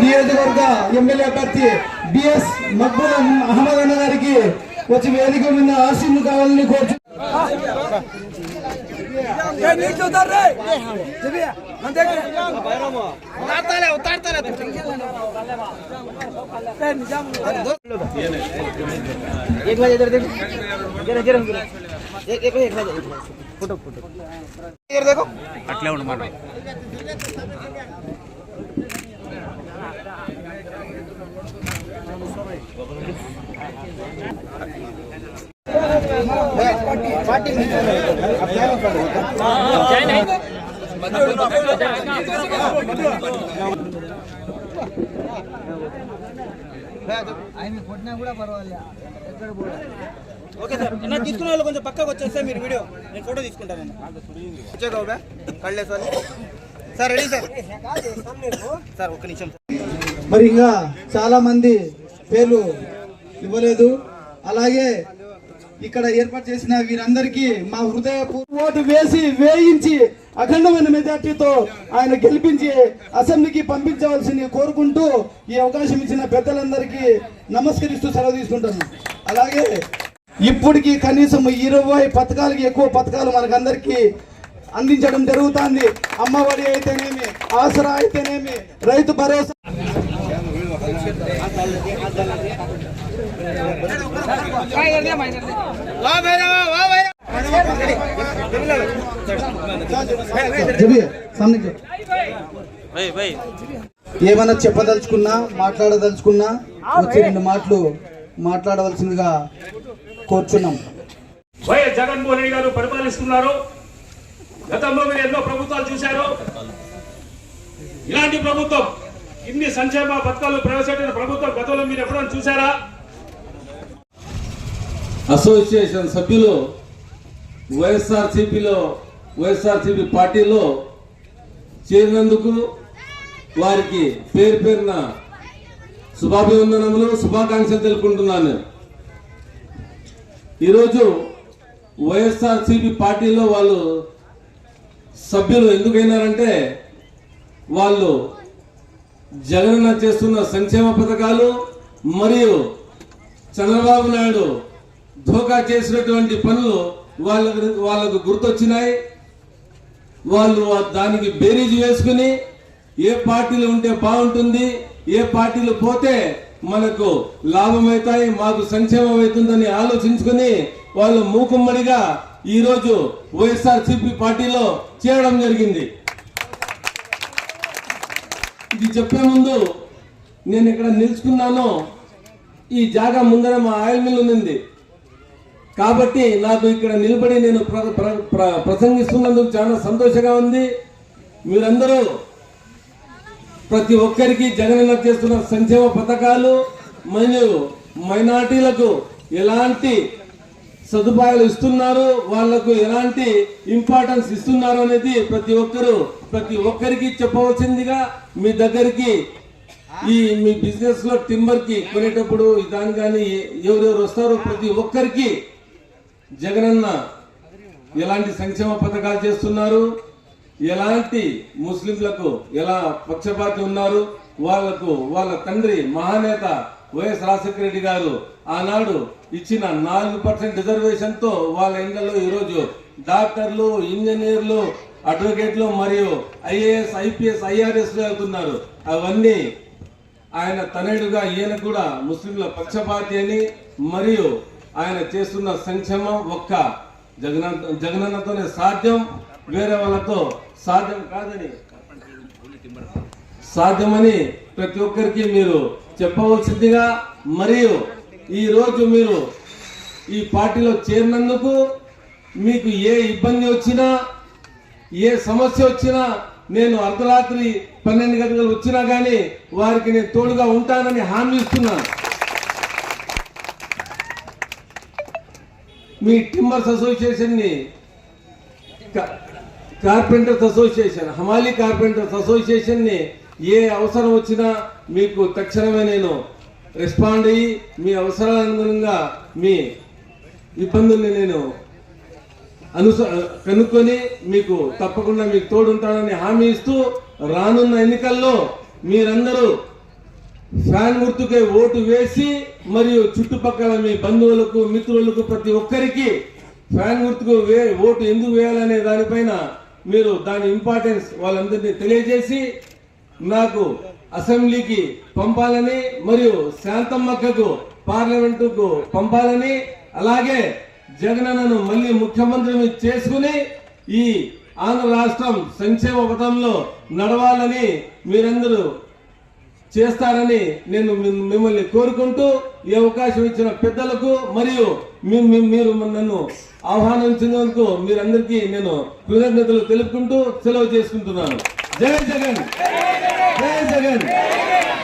నియోజకవర్గ ఎమ్మెల్యే అభ్యర్థి బిఎస్ మక్బూల్ అహ్మద్ అన్న గారికి వచ్చి వేదిక మీద ఆశీర్లు కావాలని కోరుచు అట్లే ఉండమాట ఓకే సార్ నా తీసుకున్న వాళ్ళు కొంచెం పక్కకు వచ్చేస్తే మీరు వీడియో నేను ఫోటో తీసుకుంటాను కళ్ళే sir sir ready sir sir ఒక్క నిమిషం. మరి ఇంకా చాలా మంది పేర్లు ఇవ్వలేదు. అలాగే ఇక్కడ ఏర్పాటు చేసిన వీరందరికీ మా హృదయపూర్వక ఓటు వేయించి అఖండమైన మెజార్టీతో ఆయన గెలిపించి అసెంబ్లీకి పంపించవలసింది కోరుకుంటూ ఈ అవకాశం ఇచ్చిన పెద్దలందరికీ నమస్కరిస్తూ సెలవు తీసుకుంటాను. అలాగే ఇప్పటికి కనీసం 20 పథకాలకి ఎక్కువ పథకాలు మనకందరికీ అందించడం జరుగుతుంది. అమ్మఒడి అయితేనేమి, ఆసరా అయితేనేమి, రైతు భరోసా ఏమైనా చెప్పదలుచుకున్నా మాట్లాడదలుచుకున్నా వచ్చి 2 మాటలు మాట్లాడవలసిందిగా కోరుచున్నాం. వైఎస్ జగన్మోహన్ రెడ్డి గారు పరిపాలిస్తున్నారు. గతంలో మీరు ఎన్నో ప్రభుత్వాలు చూశారు. ఇలాంటి ప్రభుత్వం, ఇన్ని సంక్షేమ పథకాలు ప్రవేశపెట్టిన ప్రభుత్వం గతంలో మీరు ఎప్పుడైనా చూసారా? అసోసియేషన్ సభ్యులు వైఎస్ఆర్సీపీ పార్టీలో చేరినందుకు వారికి పేరున శుభాభివందనములు, శుభాకాంక్షలు తెలుపుకుంటున్నాను. ఈరోజు వైఎస్ఆర్సీపీ పార్టీలో వాళ్ళు సభ్యులు ఎందుకైనారంటే వాళ్ళు జగనన్న చేస్తున్న సంక్షేమ పథకాలు మరియు చంద్రబాబు నాయుడు ధోకా చేసినటువంటి పనులు వాళ్ళకు గుర్తొచ్చినాయి. వాళ్ళు దానికి బేరీజు వేసుకుని ఏ పార్టీలు ఉంటే బాగుంటుంది, ఏ పార్టీలు పోతే మనకు లాభమవుతాయి, మాకు సంక్షేమం అవుతుందని ఆలోచించుకుని వాళ్ళు మూకుమ్మడిగా ఈరోజు వైఎస్ఆర్సీపీ పార్టీలో చేరడం జరిగింది. ఇది చెప్పే ముందు నేను ఇక్కడ నిలుచుకున్నాను. ఈ జాగా ముందర మా ఆయిల్ మిల్ ఉంది కాబట్టి నాకు ఇక్కడ నిలబడి నేను ప్రసంగిస్తున్నందుకు చాలా సంతోషంగా ఉంది. మీరందరూ ప్రతి ఒక్కరికి జగనన్న చేస్తున్న సంక్షేమ పథకాలు మరియు మైనార్టీలకు ఎలాంటి సదుపాయాలు ఇస్తున్నారు, వాళ్లకు ఎలాంటి ఇంపార్టెన్స్ ఇస్తున్నారు అనేది ప్రతి ఒక్కరికి చెప్పవలసిందిగా మీ దగ్గరికి మీ బిజినెస్ లో టింబర్ కి కొనేటప్పుడు దాని కానీ ఎవరెవరు వస్తారో ప్రతి ఒక్కరికి జగనన్న ఎలాంటి సంక్షేమ పథకాలు చేస్తున్నారు, ఎలాంటి ముస్లింలకు ఎలా పక్షపాతి ఉన్నారు, వాళ్ళ తండ్రి మహానేత వైఎస్ రాజశేఖర రెడ్డి గారు ఆనాడు ఇచ్చిన 4% రిజర్వేషన్ తో వాళ్ళ ఇళ్లలో ఈరోజు డాక్టర్లు, ఇంజనీర్లు, అడ్వకేట్లు మరియు IAS, IPS, IRS వెళ్తున్నారు. అవన్నీ ఆయన తనయుడుగా ఈయన కూడా ముస్లింల పక్షపాతి అని మరియు ఆయన చేస్తున్న సంక్షేమం ఒక్క జగనన్నతోనే సాధ్యం, వేరే వాళ్ళతో సాధ్యం కాదని సాధ్యమని ప్రతి ఒక్కరికి మీరు చెప్పవలసిందిగా, మరియు ఈ రోజు మీరు ఈ పార్టీలో చేరినందుకు మీకు ఏ ఇబ్బంది వచ్చినా, ఏ సమస్య వచ్చినా, నేను అర్ధరాత్రి 12 గంటలు వచ్చినా గానీ వారికి నేను తోడుగా ఉంటానని హామీ ఇస్తున్నాను. మీ టిమ్మర్స్ అసోసియేషన్ ని కార్పెంటర్స్ అసోసియేషన్, హమాలీ కార్పెంటర్స్ అసోసియేషన్ ని ఏ అవసరం వచ్చినా మీకు తక్షణమే నేను రెస్పాండ్ అయ్యి మీ అవసరాలనుగుణంగా మీ ఇబ్బందుల్ని నేను కనుక్కొని మీకు తప్పకుండా మీకు తోడుంటానని హామీ ఇస్తూ, రానున్న ఎన్నికల్లో మీరందరూ ఫ్యాన్ గుర్తుకే ఓటు వేసి మరియు చుట్టుపక్కల మీ బంధువులకు మిత్రులకు ప్రతి ఒక్కరికి ఫ్యాన్ గుర్తుకు ఓటు ఎందుకు వేయాలనే దానిపైన మీరు దాని ఇంపార్టెన్స్ వాళ్ళందరినీ తెలియజేసి నాకు అసెంబ్లీకి పంపాలని మరియు శాంతమ్మక్కకు పార్లమెంటుకు పంపాలని, అలాగే జగనన్నను మళ్ళీ ముఖ్యమంత్రిని చేసుకుని ఈ ఆంధ్ర రాష్ట్రం సంక్షేమ పథంలో నడవాలని మీరందరూ చేస్తారని నేను మిమ్మల్ని కోరుకుంటూ, ఈ అవకాశం ఇచ్చిన పెద్దలకు మరియు మీరు నన్ను ఆహ్వానించినందుకు మీరందరికీ నేను కృతజ్ఞతలు తెలుపుకుంటూ సెలవు చేసుకుంటున్నాను. జై జగన్, జై జగన్,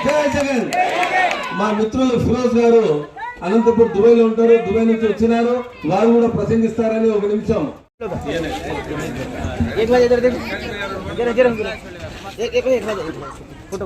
జై జగన్. మా మిత్రులు ఫిరోజ్ గారు అనంతపూర్ దుబాయ్ లో ఉంటారు, దుబాయ్ నుంచి వచ్చినారు, వారు కూడా ప్రసంగిస్తారని ఒక నిమిషం. फोटो